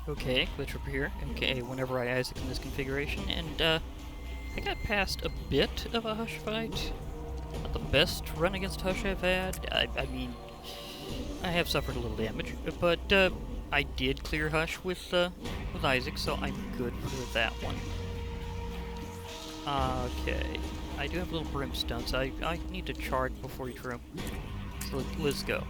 Okay, glitch over here. Okay, whenever I Isaac in this configuration, and I got past a bit of a Hush fight. Not the best run against Hush I've had. I mean, I have suffered a little damage, but I did clear Hush with Isaac, so I'm good for that one. Okay, I do have little brimstones. I need to charge before each room. So let's go.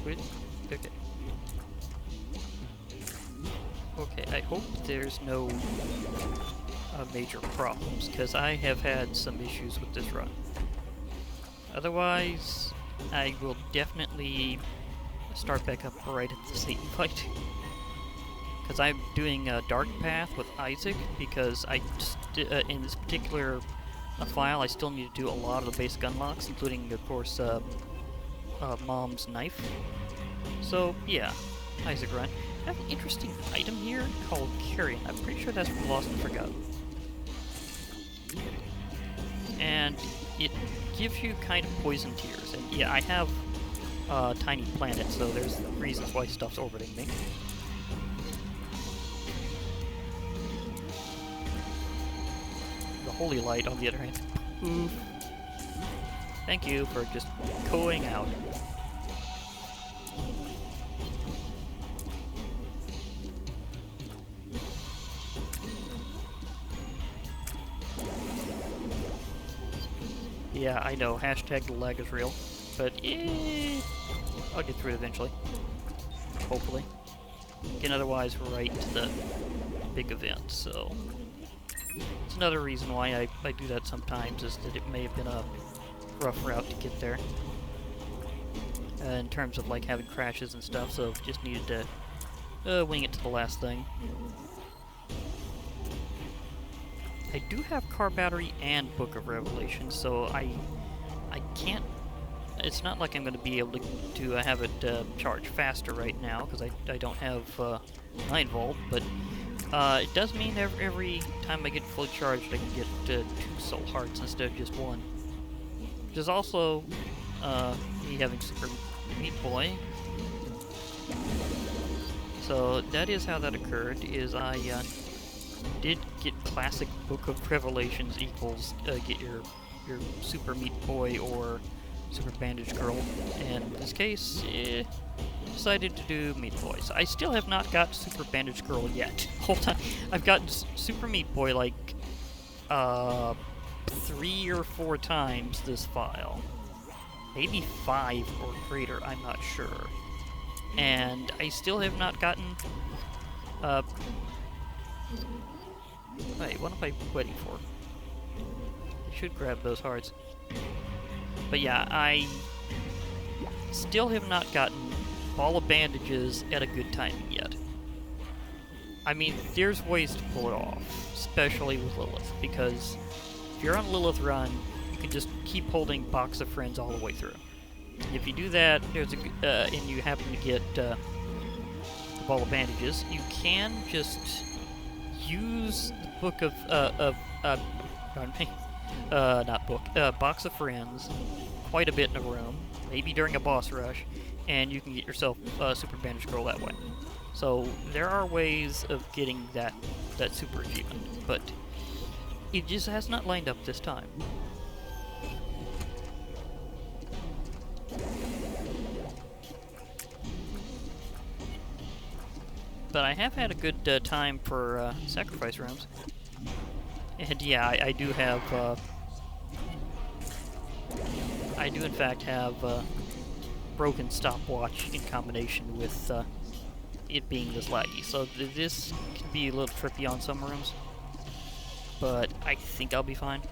Wait, okay. Okay, I hope there's no major problems, because I have had some issues with this run. Otherwise, I will definitely start back up right at the Satan fight. Because I'm doing a dark path with Isaac, because in this particular file, I still need to do a lot of the basic unlocks, including, of course, Mom's knife. So, yeah, Isaac run. I have an interesting item here called Carrion. I'm pretty sure that's from Lost and Forgotten. And it gives you kind of poison tears. And yeah, I have tiny planets, so there's reasons why stuff's orbiting me. The Holy Light, on the other hand, oof. Thank you for just going out. Yeah, I know, hashtag the lag is real, but I'll get through it eventually. Hopefully. Again, otherwise, right to the big event, so... It's another reason why I do that sometimes, is that it may have been a rough route to get there. In terms of, like, having crashes and stuff, so just needed to wing it to the last thing. I do have Car Battery and Book of Revelation, so I can't... It's not like I'm going to be able to have it charge faster right now, because I don't have 9 volt, but it does mean every time I get fully charged, I can get 2 soul hearts instead of just 1. Which is also me having Super Meat Boy. So that is how that occurred, is I did get classic Book of Revelations equals get your Super Meat Boy or Super Bandage Girl, and in this case, decided to do Meat Boy. So I still have not got Super Bandage Girl yet. Hold on, I've gotten Super Meat Boy like 3 or 4 times this file. Maybe 5 or greater, I'm not sure. And I still have not gotten wait, what am I waiting for? I should grab those hearts. But yeah, I still have not gotten Ball of Bandages at a good timing yet. I mean, there's ways to pull it off, especially with Lilith, because if you're on Lilith run, you can just keep holding Box of Friends all the way through. If you do that, there's and you happen to get the Ball of Bandages, you can just use the Book of pardon me, not book, Box of Friends quite a bit in a room, maybe during a boss rush, and you can get yourself Super Bandage Girl that way. So there are ways of getting that super achievement, but it just has not lined up this time. But I have had a good time for sacrifice rooms. And yeah, I do have, I do in fact have broken stopwatch in combination with it being this laggy. So this can be a little trippy on some rooms, but I think I'll be fine.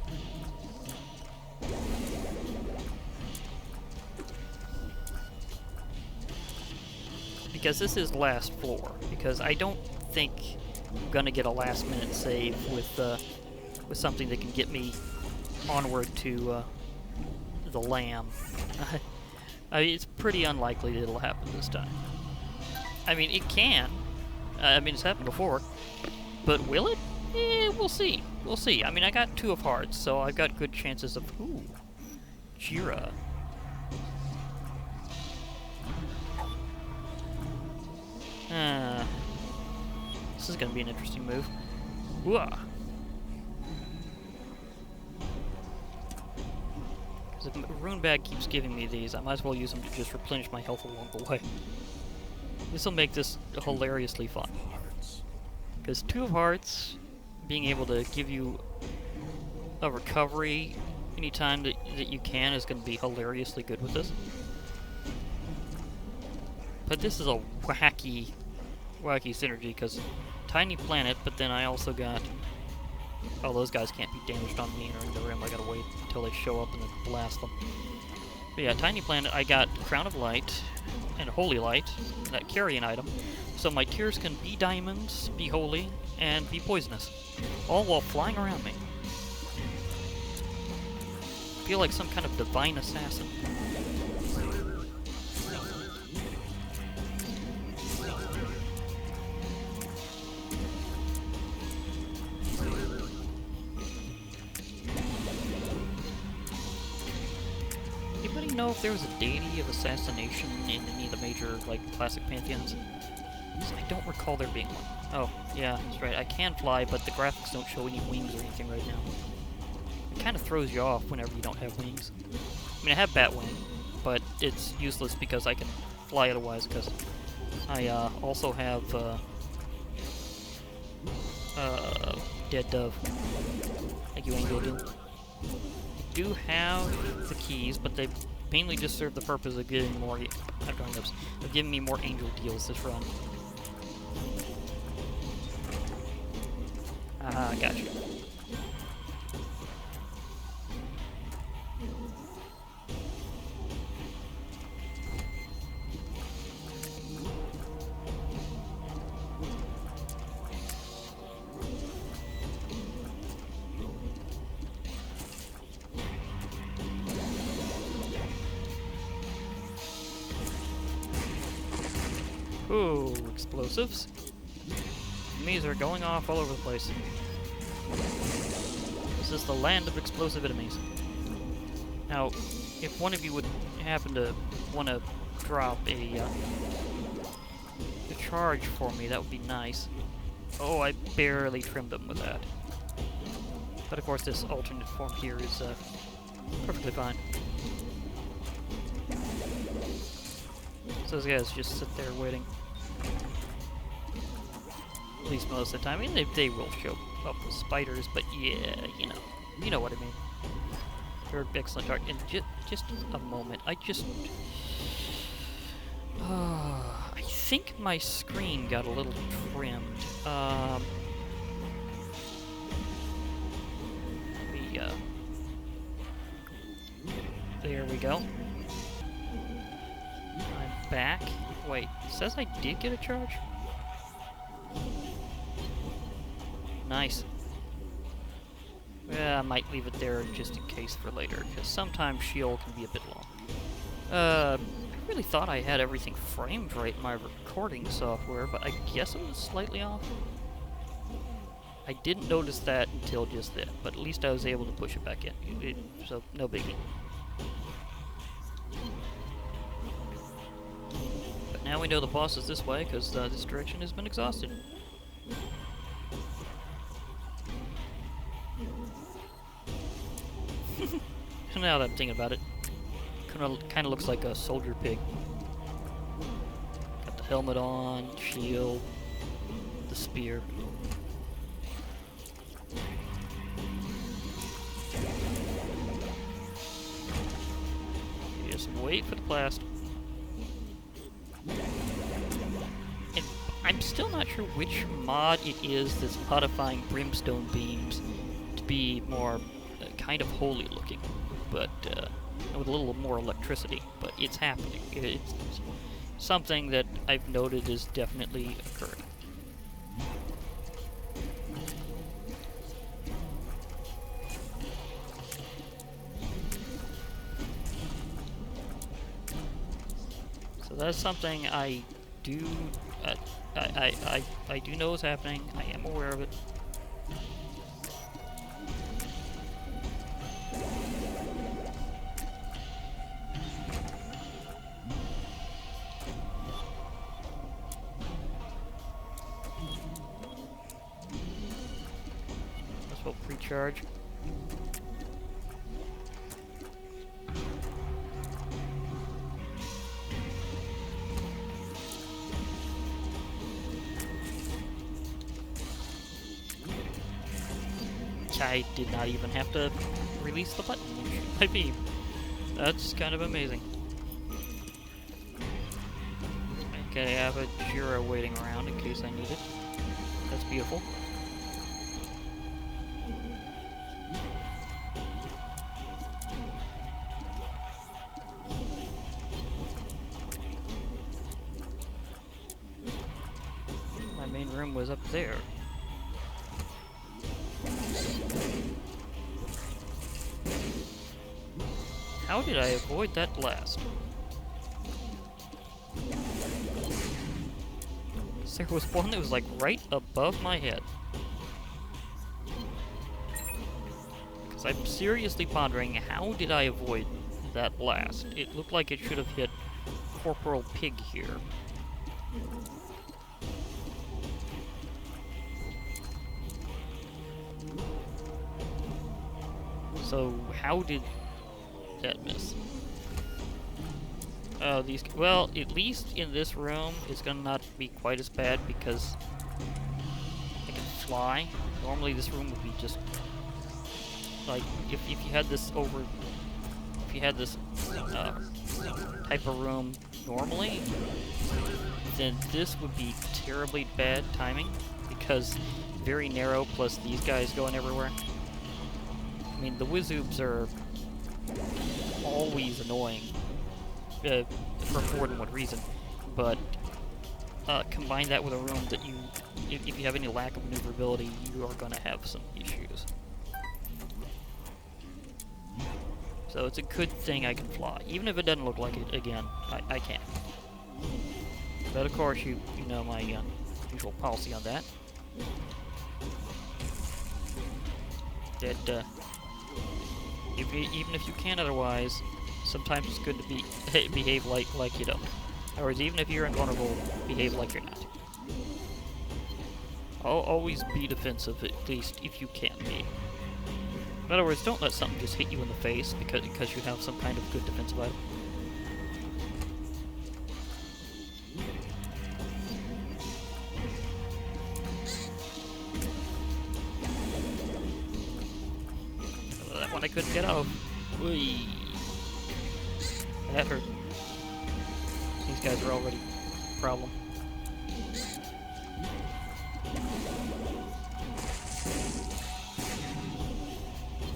Because this is last floor, because I don't think I'm gonna get a last minute save with something that can get me onward to the Lamb. I mean, it's pretty unlikely that it'll happen this time. I mean, it can. I mean, it's happened before, but will it? We'll see. We'll see. I mean, I got 2 of hearts, so I've got good chances of... Ooh. Jira. This is gonna be an interesting move. Whoa. Because if Rune Bag keeps giving me these, I might as well use them to just replenish my health along the way. This will make this hilariously fun. Because 2 of hearts, being able to give you a recovery anytime that you can is going to be hilariously good with this. But this is a wacky synergy, because tiny planet, but then I also got... Oh, those guys can't be damaged on me or in the rim. I gotta wait until they show up and then blast them. But yeah, tiny planet, I got Crown of Light and Holy Light, that carry an item. So my tears can be diamonds, be holy, and be poisonous. All while flying around me. I feel like some kind of divine assassin. Anybody know if there was a deity of assassination in any of the major, like, classic pantheons? I don't recall there being one. Oh, yeah, that's right. I can fly, but the graphics don't show any wings or anything right now. It kind of throws you off whenever you don't have wings. I mean, I have Batwing, but it's useless because I can fly otherwise, because I also have Dead Dove. Thank you, Angel Doom. I do have the keys, but they mainly just serve the purpose of getting more... of giving me more Angel deals this run. Ah, gotcha. Ooh, explosives. Enemies are going off all over the place. This is the land of explosive enemies. Now, if one of you would happen to want to drop a charge for me, that would be nice. Oh, I barely trimmed them with that. But of course, this alternate form here is perfectly fine. So those guys just sit there waiting. At least most of the time. I mean, they will show up with spiders, but yeah, you know what I mean. Third excellent art. And just a moment. I think my screen got a little trimmed. There we go. I'm back. Wait, it says I did get a charge? Nice. Yeah, I might leave it there just in case for later, because sometimes shield can be a bit long. I really thought I had everything framed right in my recording software, but I guess it was slightly off. I didn't notice that until just then, but at least I was able to push it back in. So, no biggie. But now we know the boss is this way, because this direction has been exhausted. Now that I'm thinking about it, kind of looks like a soldier pig. Got the helmet on, shield, the spear. Just wait for the blast. And I'm still not sure which mod it is that's modifying brimstone beams to be more kind of holy looking, but with a little more electricity. But it's happening. It's something that I've noted is definitely occurring. So that's something I do. I do know is happening. I am aware of it. will recharge. I did not even have to release the button and shoot my beam. That's kind of amazing. Okay, I have a Jira waiting around in case I need it. That's beautiful. My main room was up there. How did I avoid that blast? There was one that was like right above my head. Because I'm seriously pondering, how did I avoid that blast? It looked like it should have hit Corporal Pig here. So, how did that miss? Oh, these... Well, at least in this room, it's gonna not be quite as bad because I can fly. Normally this room would be just... Like, if you had this over... If you had this type of room normally, then this would be terribly bad timing because very narrow plus these guys going everywhere. I mean, the Wizoobs are always annoying, for more than one reason, but combine that with a room that you, if you have any lack of maneuverability, you are going to have some issues. So it's a good thing I can fly, even if it doesn't look like it. Again, I can. But of course, you know my usual policy on that. That even if you can otherwise, sometimes it's good to behave like you don't. In other words, even if you're invulnerable, behave like you're not. Always be defensive, at least if you can be. In other words, don't let something just hit you in the face because you have some kind of good defensive item. That one I couldn't get out of. Whee. That hurt. These guys are already a problem.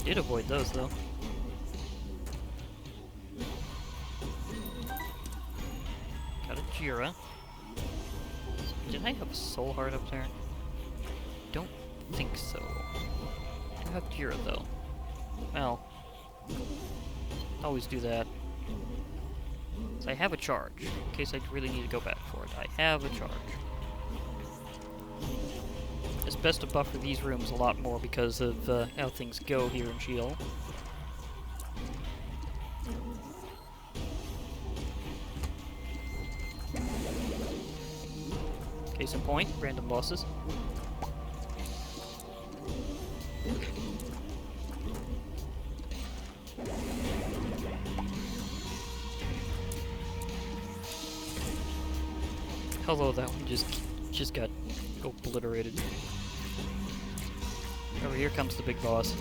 Did avoid those though. Got a Jira. Did I have a soul heart up there? Don't think so. I do have Jira though. Well, always do that. So I have a charge, in case I really need to go back for it. I have a charge. It's best to buffer these rooms a lot more because of how things go here in Shield. Case in point, random losses. Although that one just got obliterated. Over here comes the big boss.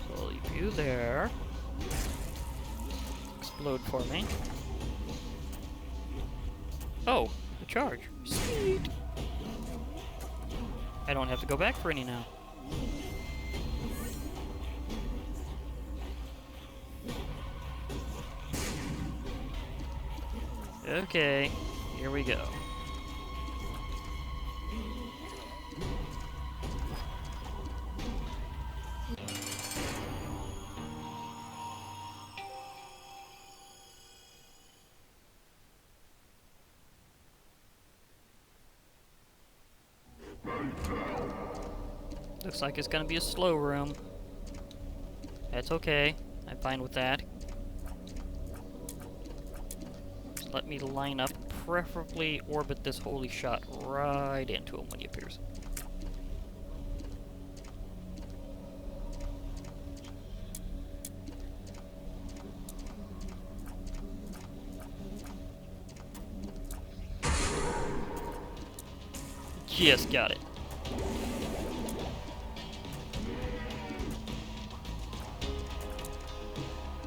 So I'll leave you there. Explode for me. Oh, a charge. Sweet. I don't have to go back for any now. Okay, here we go. Looks like it's gonna be a slow room. That's okay. I'm fine with that. Let me line up preferably orbit this holy shot right into him when he appears. Just got it.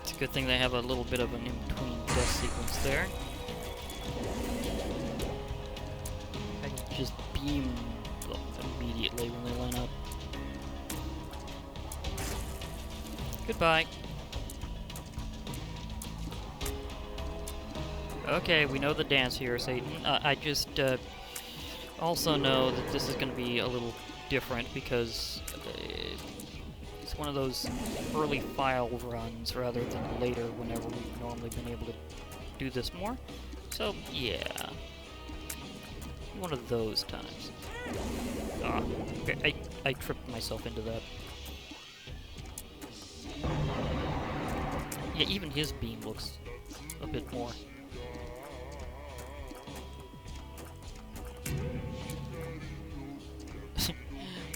It's a good thing they have a little bit of an in-between death sequence there. I can just beam them immediately when they line up. Goodbye. Okay, we know the dance here, Satan. I just also know that this is going to be a little different because it's one of those early file runs rather than later whenever we've normally been able to do this more. So, yeah. One of those times. Ah, okay, I tripped myself into that. Yeah, even his beam looks a bit more.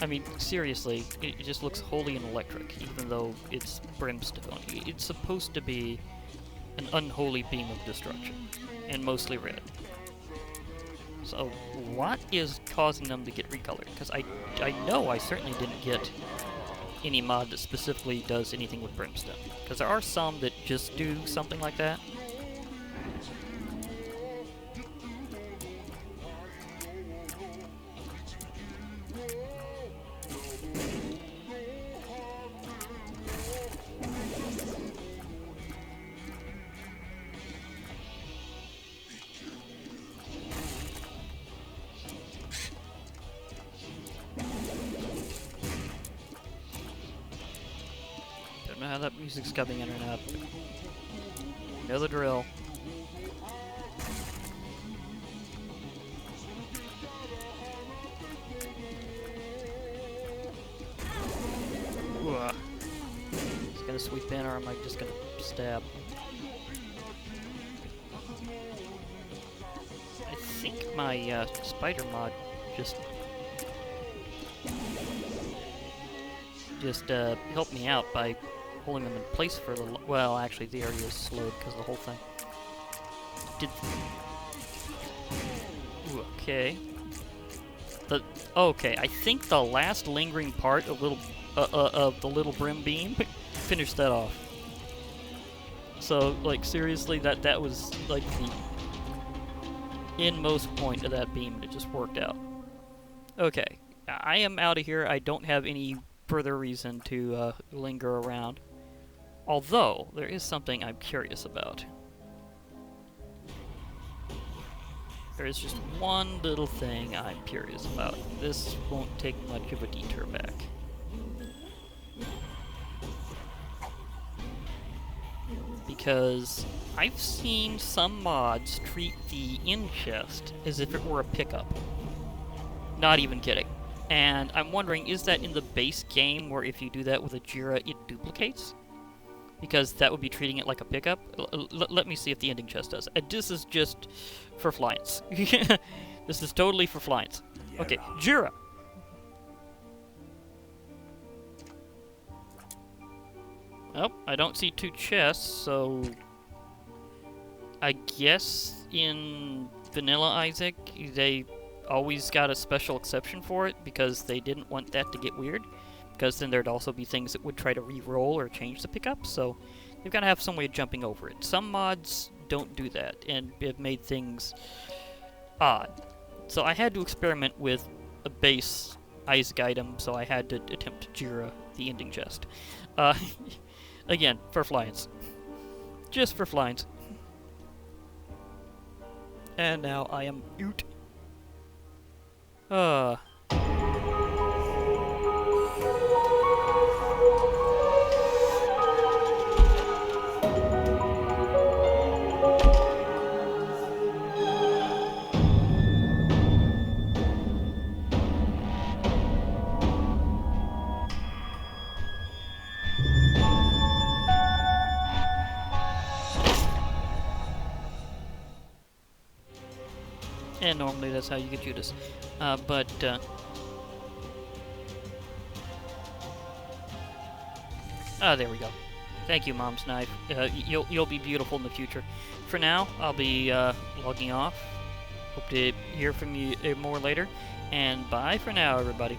I mean, seriously, it just looks wholly electric, even though it's brimstone. It's supposed to be an unholy beam of destruction, and mostly red. So, what is causing them to get recolored? Because I know I certainly didn't get any mod that specifically does anything with brimstone. Because there are some that just do something like that. Don't know how that music's coming in or not. Know the drill. Ooh. Is it gonna sweep in or am I just gonna stab? I think my spider mod just helped me out by holding them in place for the well, actually the area is slowed because of the whole thing. Ooh, okay. Okay, I think the last lingering part of the little brim beam finished that off. So, like, seriously, that was like the inmost point of that beam, and it just worked out. Okay, I am out of here. I don't have any further reason to linger around. Although, there is something I'm curious about. There is just one little thing I'm curious about. This won't take much of a detour back. Because I've seen some mods treat the in-chest as if it were a pickup. Not even kidding. And I'm wondering, is that in the base game where if you do that with a Jira, it duplicates? Because that would be treating it like a pickup. Let me see if the ending chest does. This is just for fliance. This is totally for fliance. Okay, Jira. Oh, I don't see two chests, so I guess in Vanilla Isaac they always got a special exception for it because they didn't want that to get weird. Because then there'd also be things that would try to re-roll or change the pickup, so they've got to have some way of jumping over it. Some mods don't do that, and have made things odd. So I had to experiment with a base Isaac item, so I had to attempt to Jira the ending chest. Again, for fliance. Just for fliance. And now I am out. Yeah, normally that's how you get Judas. There we go. Thank you, Mom's Knife. You'll be beautiful in the future. For now, I'll be logging off. Hope to hear from you more later. And bye for now, everybody.